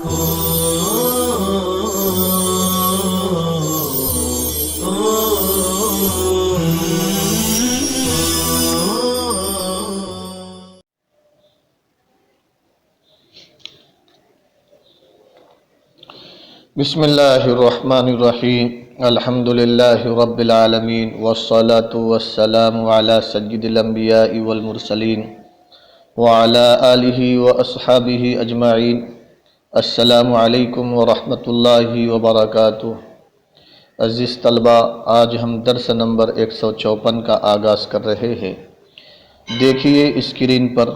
بسم اللہ الرحمن الرحیم الحمد للہ رب العالمین والصلاة والسلام علی سید الانبیاء والمرسلین وعلی آلہ واصحابہ اجمعین۔ السلام علیکم ورحمۃ اللہ وبرکاتہ۔ عزیز طلبہ، آج ہم درس نمبر 154 کا آغاز کر رہے ہیں۔ دیکھیے اسکرین پر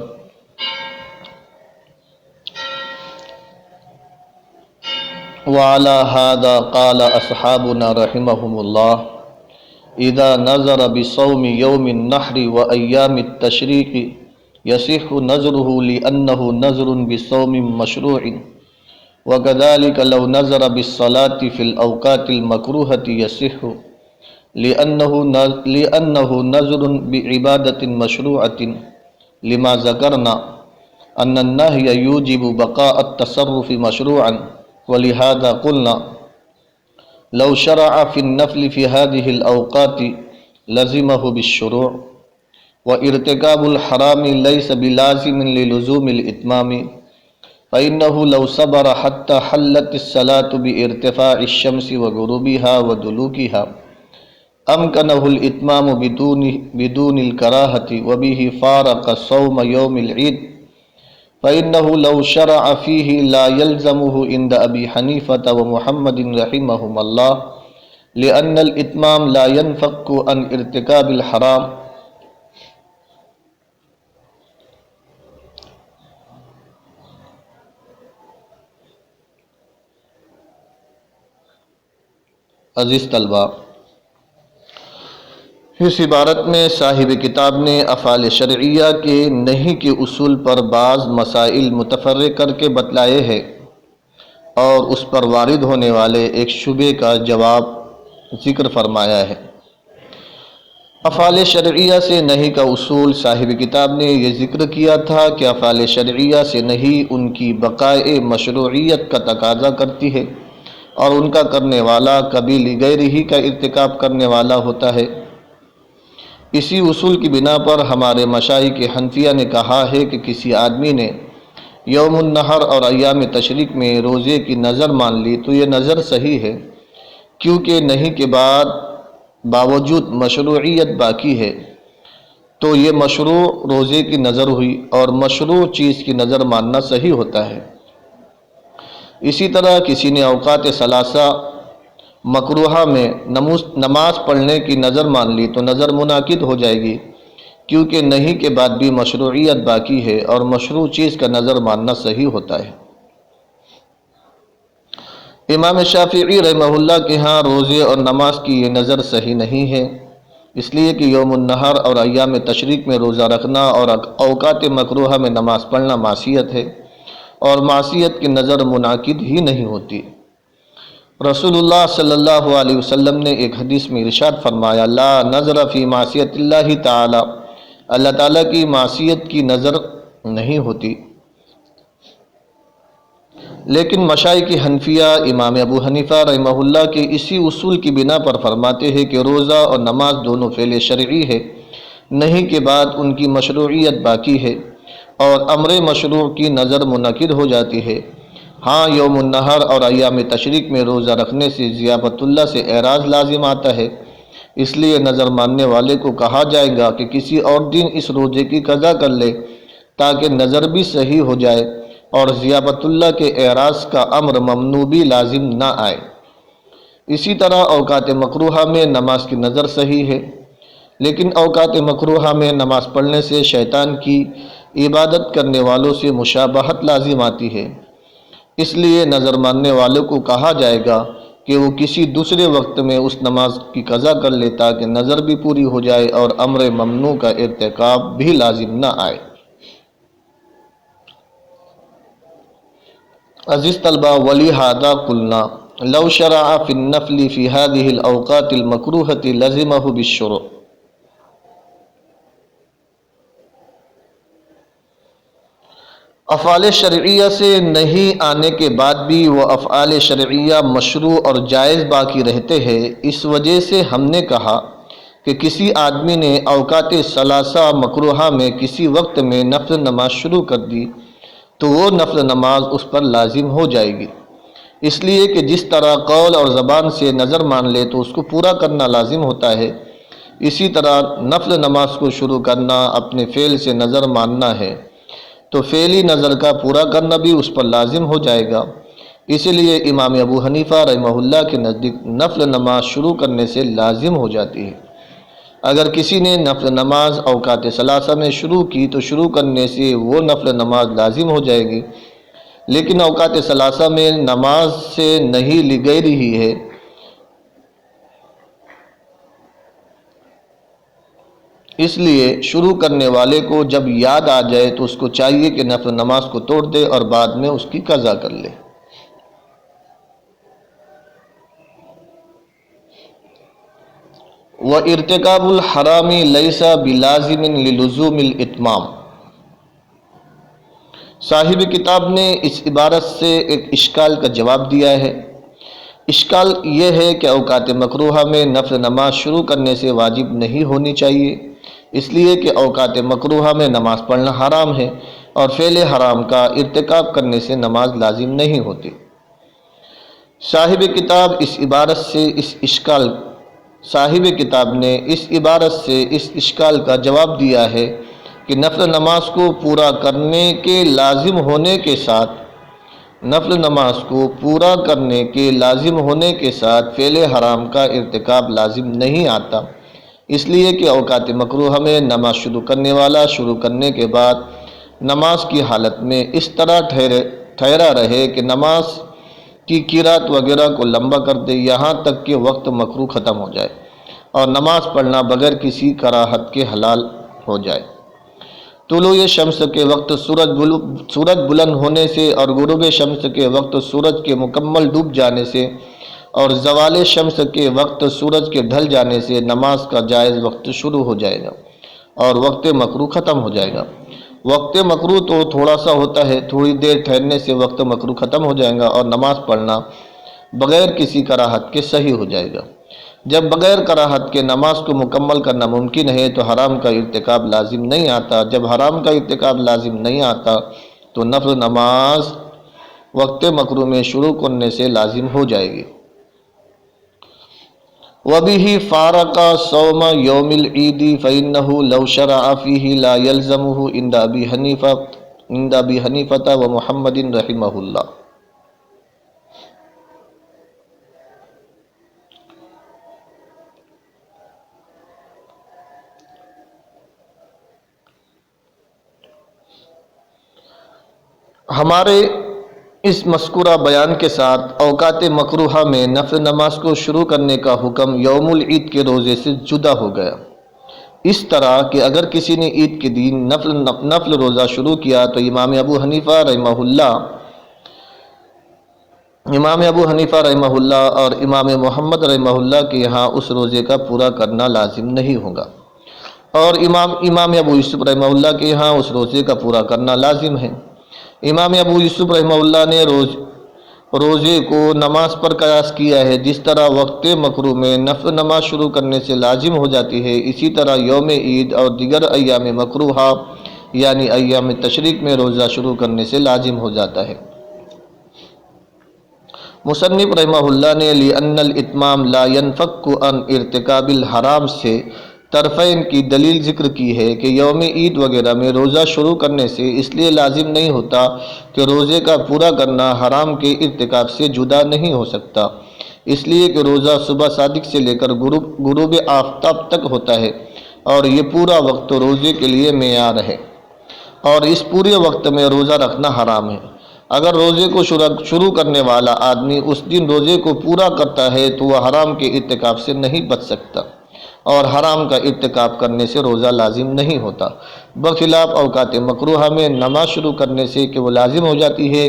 وعلى هذا قال أصحابنا رحمهم الله إذا نظر بصوم يوم النحر وأيام التشريق يصح نظره لأنه نظر بصوم مشروع، وكذلك لو نظر بالصلاة في الأوقات المكروهة يصح لأنه نظر بعبادة مشروعة، لما ذكرنا أن النهي يوجب بقاء التصرف مشروعا، ولهذا قلنا لو شرع في النفل في هذه الأوقات لزمه بالشروع، وارتكاب الحرام ليس بلازم للزوم الإتمام، فإنه لو صبر حتى حلت الصلاة بارتفاع الشمس وغروبها ودلوكها أمكنه الإتمام بدون الكراهة، وبه فارق صوم يوم العيد، فإنه لو شرع فيه لا يلزمه عند أبي حنيفة ومحمد رحمهم الله، لأن الإتمام لا ينفك عن ارتكاب الحرام۔ عزیز طلبہ، اس عبارت میں صاحب کتاب نے افعال شرعیہ کے نہیں کے اصول پر بعض مسائل متفرق کر کے بتلائے ہیں اور اس پر وارد ہونے والے ایک شبہے کا جواب ذکر فرمایا ہے۔ افعال شرعیہ سے نہیں کا اصول صاحب کتاب نے یہ ذکر کیا تھا کہ افعال شرعیہ سے نہیں ان کی بقائے مشروعیت کا تقاضا کرتی ہے اور ان کا کرنے والا کبھی لغیر ہی کا ارتکاب کرنے والا ہوتا ہے۔ اسی اصول کی بنا پر ہمارے مشائخ حنفیہ نے کہا ہے کہ کسی آدمی نے یوم النحر اور ایام تشریق میں روزے کی نظر مان لی تو یہ نظر صحیح ہے، کیونکہ نہیں کے بعد باوجود مشروعیت باقی ہے، تو یہ مشروع روزے کی نظر ہوئی اور مشروع چیز کی نظر ماننا صحیح ہوتا ہے۔ اسی طرح کسی نے اوقات ثلاثہ مکروہہ میں نماز پڑھنے کی نظر مان لی تو نظر منعقد ہو جائے گی، کیونکہ نہیں کے بعد بھی مشروعیت باقی ہے اور مشروع چیز کا نظر ماننا صحیح ہوتا ہے۔ امام شافعی رحمہ اللہ کے ہاں روزے اور نماز کی یہ نظر صحیح نہیں ہے، اس لیے کہ یوم النحر اور ایام تشریق میں روزہ رکھنا اور اوقات مکروہہ میں نماز پڑھنا معصیت ہے، اور معصیت کی نظر منعقد ہی نہیں ہوتی۔ رسول اللہ صلی اللہ علیہ وسلم نے ایک حدیث میں ارشاد فرمایا، لا نظر فی معصیت اللہ تعالی، اللہ تعالیٰ کی معصیت کی نظر نہیں ہوتی۔ لیکن مشائخ حنفیہ امام ابو حنیفہ رحمہ اللہ کے اسی اصول کی بنا پر فرماتے ہیں کہ روزہ اور نماز دونوں فعل شرعی ہے، نہیں کے بعد ان کی مشروعیت باقی ہے اور امر مشروع کی نظر منعقد ہو جاتی ہے۔ ہاں، یوم النحر اور ایام تشریق میں روزہ رکھنے سے ضیافت اللہ سے اعراض لازم آتا ہے، اس لیے نظر ماننے والے کو کہا جائے گا کہ کسی اور دن اس روزے کی قضا کر لے تاکہ نظر بھی صحیح ہو جائے اور ضیافت اللہ کے اعراض کا امر ممنوع بھی لازم نہ آئے۔ اسی طرح اوقات مکروہہ میں نماز کی نظر صحیح ہے، لیکن اوقات مکروہہ میں نماز پڑھنے سے شیطان کی عبادت کرنے والوں سے مشابہت لازم آتی ہے، اس لیے نظر ماننے والوں کو کہا جائے گا کہ وہ کسی دوسرے وقت میں اس نماز کی قضا کر لے تاکہ نظر بھی پوری ہو جائے اور امر ممنوع کا ارتکاب بھی لازم نہ آئے۔ عزیز طلبہ، وَلِهَذَا قُلْنَا لَوْ شَرَعَ فِي النَّفْلِ فِي هَذِهِ الْأَوْقَاتِ الْمَكْرُوهَةِ لَزِمَهُ بِالشُّرُوعِ۔ افعال شرعیہ سے نہیں آنے کے بعد بھی وہ افعال شرعیہ مشروع اور جائز باقی رہتے ہیں۔ اس وجہ سے ہم نے کہا کہ کسی آدمی نے اوقات ثلاثہ مکروہہ میں کسی وقت میں نفل نماز شروع کر دی تو وہ نفل نماز اس پر لازم ہو جائے گی، اس لیے کہ جس طرح قول اور زبان سے نظر مان لے تو اس کو پورا کرنا لازم ہوتا ہے، اسی طرح نفل نماز کو شروع کرنا اپنے فعل سے نظر ماننا ہے تو فعلی نظر کا پورا کرنا بھی اس پر لازم ہو جائے گا۔ اسی لیے امام ابو حنیفہ رحمہ اللہ کے نزدیک نفل نماز شروع کرنے سے لازم ہو جاتی ہے۔ اگر کسی نے نفل نماز اوقات ثلاثہ میں شروع کی تو شروع کرنے سے وہ نفل نماز لازم ہو جائے گی، لیکن اوقات ثلاثہ میں نماز سے نہیں لی گئی رہی ہے، اس لیے شروع کرنے والے کو جب یاد آ جائے تو اس کو چاہیے کہ نفل نماز کو توڑ دے اور بعد میں اس کی قضا کر لے۔ وَارْتِكَابُ الْحَرَامِ لَيْسَ بِلَازِمٍ لِلُزُومِ الْإِتْمَامِ۔ صاحب کتاب نے اس عبارت سے ایک اشکال کا جواب دیا ہے۔ اشکال یہ ہے کہ اوقات مکروہہ میں نفل نماز شروع کرنے سے واجب نہیں ہونی چاہیے، اس لیے کہ اوقات مکروہہ میں نماز پڑھنا حرام ہے اور فعل حرام کا ارتکاب کرنے سے نماز لازم نہیں ہوتی۔ صاحب کتاب نے اس عبارت سے اس اشکال کا جواب دیا ہے کہ نفل نماز کو پورا کرنے کے لازم ہونے کے ساتھ فعل حرام کا ارتکاب لازم نہیں آتا، اس لیے کہ اوقات مکروہہ میں نماز شروع کرنے والا شروع کرنے کے بعد نماز کی حالت میں اس طرح ٹھہرا رہے کہ نماز کی قرات وغیرہ کو لمبا کر دے یہاں تک کہ وقت مکروہ ختم ہو جائے اور نماز پڑھنا بغیر کسی کراہت کے حلال ہو جائے۔ طلوع شمس کے وقت سورج بلند ہونے سے اور غروب شمس کے وقت سورج کے مکمل ڈوب جانے سے اور زوال شمس کے وقت سورج کے ڈھل جانے سے نماز کا جائز وقت شروع ہو جائے گا اور وقت مکروہ ختم ہو جائے گا۔ وقت مکروہ تو تھوڑا سا ہوتا ہے، تھوڑی دیر ٹھہرنے سے وقت مکروہ ختم ہو جائے گا اور نماز پڑھنا بغیر کسی کراہت کے صحیح ہو جائے گا۔ جب بغیر کراہت کے نماز کو مکمل کرنا ممکن ہے تو حرام کا ارتکاب لازم نہیں آتا۔ جب حرام کا ارتکاب لازم نہیں آتا تو نفل نماز وقت مکروہ میں شروع کرنے سے لازم ہو جائے گی۔ وَبِهِ فَارَقَ صَوْمَ يَوْمِ الْعِيدِ فَإِنَّهُ لَوْ شَرَعَ فِيهِ لَا يَلْزَمُهُ عِنْدَ أَبِي حَنِيفَةَ وَمُحَمَّدٍ رَحِمَهُ اللَّهُ۔ ہمارے اس مذکورہ بیان کے ساتھ اوقات مکروہہ میں نفل نماز کو شروع کرنے کا حکم یوم العید کے روزے سے جدا ہو گیا، اس طرح کہ اگر کسی نے عید کے دن نفل روزہ شروع کیا تو امام ابو حنیفہ رحمہ اللہ اور امام محمد رحمہ اللہ کے یہاں اس روزے کا پورا کرنا لازم نہیں ہوگا، اور امام ابو یوسف رحمہ اللہ کے یہاں اس روزے کا پورا کرنا لازم ہے۔ امام ابو یوسف رحمہ اللہ نے روزے کو نماز پر قیاس کیا ہے، جس طرح وقت مکروہ میں نفل نماز شروع کرنے سے لازم ہو جاتی ہے، اسی طرح یوم عید اور دیگر ایام مکروہہ یعنی ایام تشریق میں روزہ شروع کرنے سے لازم ہو جاتا ہے۔ مصنف رحمہ اللہ نے لِأَنَّ الْإِتْمَامَ لَا يَنْفَكُّ عَنْ ارتکاب الحرام سے طرفین کی دلیل ذکر کی ہے کہ یوم عید وغیرہ میں روزہ شروع کرنے سے اس لیے لازم نہیں ہوتا کہ روزے کا پورا کرنا حرام کے ارتکاب سے جدا نہیں ہو سکتا، اس لیے کہ روزہ صبح صادق سے لے کر غروب آفتاب تک ہوتا ہے اور یہ پورا وقت روزے کے لیے معیار ہے اور اس پورے وقت میں روزہ رکھنا حرام ہے۔ اگر روزے کو شروع کرنے والا آدمی اس دن روزے کو پورا کرتا ہے تو وہ حرام کے ارتکاب سے نہیں بچ سکتا اور حرام کا ارتکاب کرنے سے روزہ لازم نہیں ہوتا، بخلاف اوقات مکروہہ میں نماز شروع کرنے سے کہ وہ لازم ہو جاتی ہے،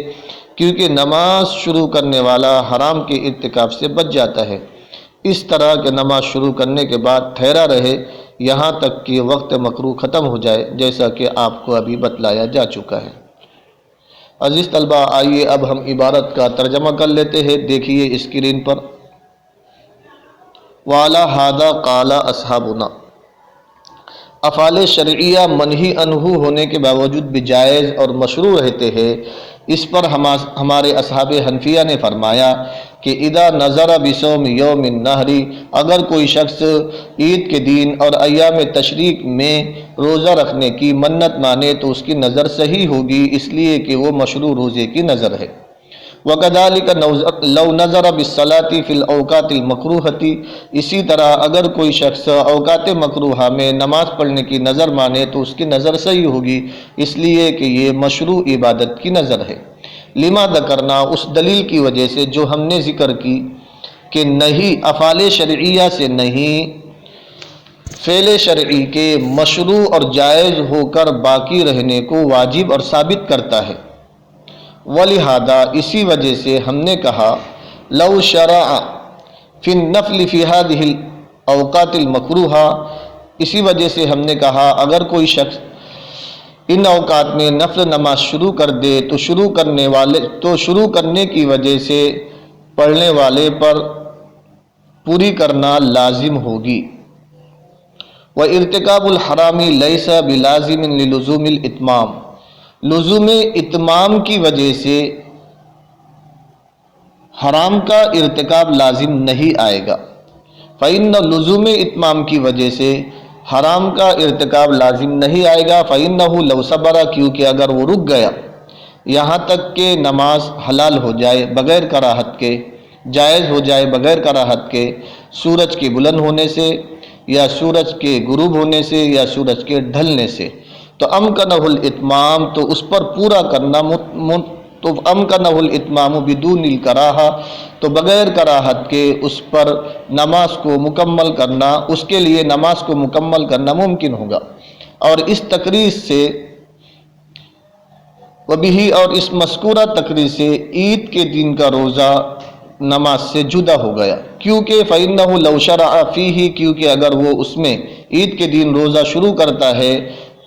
کیونکہ نماز شروع کرنے والا حرام کے ارتکاب سے بچ جاتا ہے، اس طرح کہ نماز شروع کرنے کے بعد ٹھہرا رہے یہاں تک کہ وقت مکروہ ختم ہو جائے، جیسا کہ آپ کو ابھی بتلایا جا چکا ہے۔ عزیز طلبہ، آئیے اب ہم عبارت کا ترجمہ کر لیتے ہیں۔ دیکھیے اسکرین پر، وَعَلَى هَذَا قَالَ أَصْحَابُنَا، افعال شرعیہ منہی عنہ ہونے کے باوجود بھی جائز اور مشروع رہتے ہیں، اس پر ہمارے اصحاب حنفیہ نے فرمایا کہ اذا نظر بصوم یوم النحر، اگر کوئی شخص عید کے دن اور ایام تشریق میں روزہ رکھنے کی منت مانے تو اس کی نظر صحیح ہوگی، اس لیے کہ وہ مشروع روزے کی نظر ہے۔ وَكَذَلِكَ لَوْ نَظَرَ بِالصَّلَاةِ فِي الْأَوْقَاتِ الْمَكْرُوهَةِ، اسی طرح اگر کوئی شخص اوقات مکروہہ میں نماز پڑھنے کی نظر مانے تو اس کی نظر صحیح ہوگی، اس لیے کہ یہ مشروع عبادت کی نظر ہے۔ لما ذکرنا، اس دلیل کی وجہ سے جو ہم نے ذکر کی کہ نہیں افعال شرعیہ سے نہیں، فعل شرعی کے مشروع اور جائز ہو کر باقی رہنے کو واجب اور ثابت کرتا ہے۔ وَلِهَذَا، اسی وجہ سے ہم نے کہا لَوْ شَرَعَ فِي النَّفْلِ فِي هَذِهِ الْأَوْقَاتِ الْمَكْرُوهَةِ، اسی وجہ سے ہم نے کہا اگر کوئی شخص ان اوقات میں نفل نماز شروع کر دے تو شروع کرنے کی وجہ سے پڑھنے والے پر پوری کرنا لازم ہوگی۔ وَارْتِكَابُ الْحَرَامِ لَيْسَ بِلَازِمٍ لِلُزُومِ الْإِتْمَامِ، لزوم اتمام کی وجہ سے حرام کا ارتکاب لازم نہیں آئے گا۔ فَإِنَّ لزوم اتمام کی وجہ سے حرام کا ارتکاب لازم نہیں آئے گا۔ فَإِنَّهُ لَوْ صَبَرَ، کیونکہ اگر وہ رک گیا یہاں تک کہ نماز حلال ہو جائے بغیر کراہت کے، جائز ہو جائے بغیر کراہت کے، سورج کے بلند ہونے سے یا سورج کے غروب ہونے سے یا سورج کے ڈھلنے سے، تو امکنہ الاتمام، تو اس پر پورا کرنا تو امکنہ الاتمام بدون الکراہہ، تو بغیر کراہت کے اس پر نماز کو مکمل کرنا، اس کے لیے نماز کو مکمل کرنا ممکن ہوگا۔ اور اس تقریر سے وبہ، اور اس مذکورہ تقریر سے عید کے دن کا روزہ نماز سے جدا ہو گیا، کیونکہ فَإِنَّهُ لَوْ شَرَعَ فِيهِ، کیونکہ اگر وہ اس میں عید کے دن روزہ شروع کرتا ہے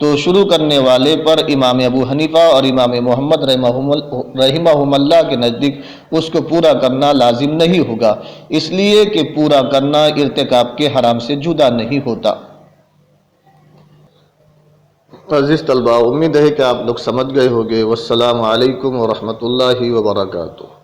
تو شروع کرنے والے پر امام ابو حنیفہ اور امام محمد رحمہم اللہ کے نزدیک اس کو پورا کرنا لازم نہیں ہوگا، اس لیے کہ پورا کرنا ارتکاب کے حرام سے جدا نہیں ہوتا۔ عزیز طلبہ، امید ہے کہ آپ لوگ سمجھ گئے ہوں گے۔ والسلام علیکم ورحمۃ اللہ وبرکاتہ۔